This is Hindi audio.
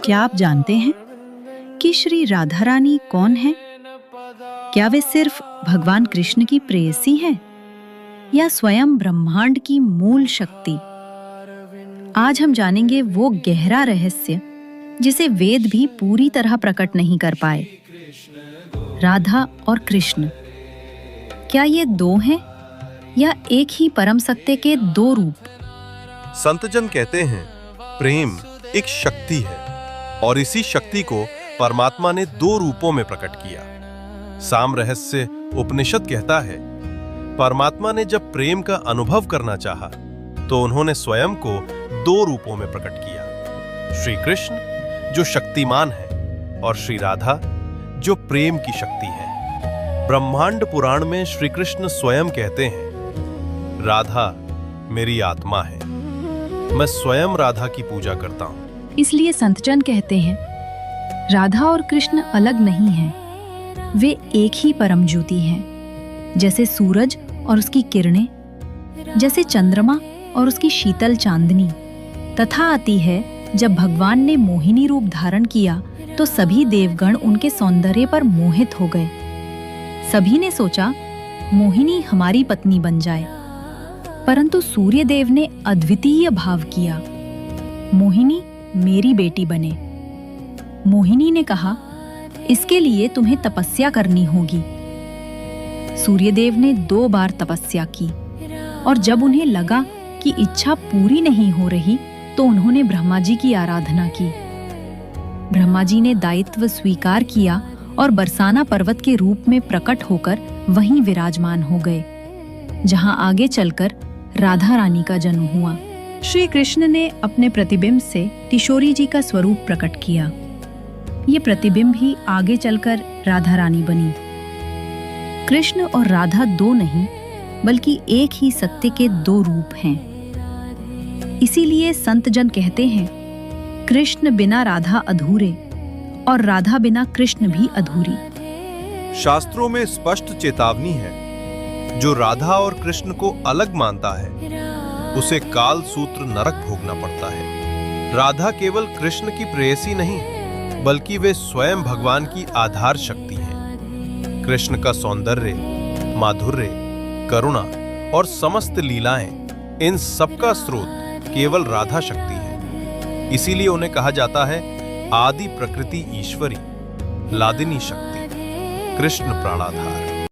क्या आप जानते हैं कि श्री राधा रानी कौन है? क्या वे सिर्फ भगवान कृष्ण की प्रेयसी हैं या स्वयं ब्रह्मांड की मूल शक्ति? आज हम जानेंगे वो गहरा रहस्य जिसे वेद भी पूरी तरह प्रकट नहीं कर पाए। राधा और कृष्ण, क्या ये दो हैं या एक ही परम सत्य के दो रूप? संतजन कहते हैं प्रेम एक शक्ति है और इसी शक्ति को परमात्मा ने दो रूपों में प्रकट किया। साम रहस्य उपनिषद कहता है परमात्मा ने जब प्रेम का अनुभव करना चाहा तो उन्होंने स्वयं को दो रूपों में प्रकट किया, श्री कृष्ण जो शक्तिमान है और श्री राधा जो प्रेम की शक्ति है। ब्रह्मांड पुराण में श्री कृष्ण स्वयं कहते हैं राधा मेरी आत्मा है, मैं स्वयं राधा की पूजा करता हूं। इसलिए संतजन कहते हैं राधा और कृष्ण अलग नहीं हैं, वे एक ही परम ज्योति हैं। जैसे सूरज और उसकी किरणें, जैसे चंद्रमा और उसकी शीतल चांदनी। तथा आती है जब भगवान ने मोहिनी रूप धारण किया तो सभी देवगण उनके सौंदर्य पर मोहित हो गए। सभी ने सोचा मोहिनी हमारी पत्नी बन जाए, परंतु सूर्य देव ने अद्वितीय भाव किया, मोहिनी मेरी बेटी बने। मोहिनी ने कहा इसके लिए तुम्हें तपस्या करनी होगी। सूर्यदेव ने 2 बार तपस्या की और जब उन्हें लगा कि इच्छा पूरी नहीं हो रही तो उन्होंने ब्रह्मा जी की आराधना की। ब्रह्मा जी ने दायित्व स्वीकार किया और बरसाना पर्वत के रूप में प्रकट होकर वहीं विराजमान हो गए, जहां आगे चलकर राधा रानी का जन्म हुआ। श्री कृष्ण ने अपने प्रतिबिंब से किशोरी जी का स्वरूप प्रकट किया। ये प्रतिबिंब ही आगे चलकर राधा रानी बनी। कृष्ण और राधा दो नहीं बल्कि एक ही सत्य के 2 रूप हैं। इसीलिए संतजन कहते हैं कृष्ण बिना राधा अधूरे और राधा बिना कृष्ण भी अधूरी। शास्त्रों में स्पष्ट चेतावनी है, जो राधा और कृष्ण को अलग मानता है उसे काल सूत्र नरक भोगना पड़ता है। राधा केवल कृष्ण की प्रेयसी नहीं बल्कि वे स्वयं भगवान की आधार शक्ति हैं। कृष्ण का सौंदर्य, माधुर्य, करुणा और समस्त लीलाएं, इन सबका स्रोत केवल राधा शक्ति है। इसीलिए उन्हें कहा जाता है आदि प्रकृति ईश्वरी, लादिनी शक्ति, कृष्ण प्राणाधार।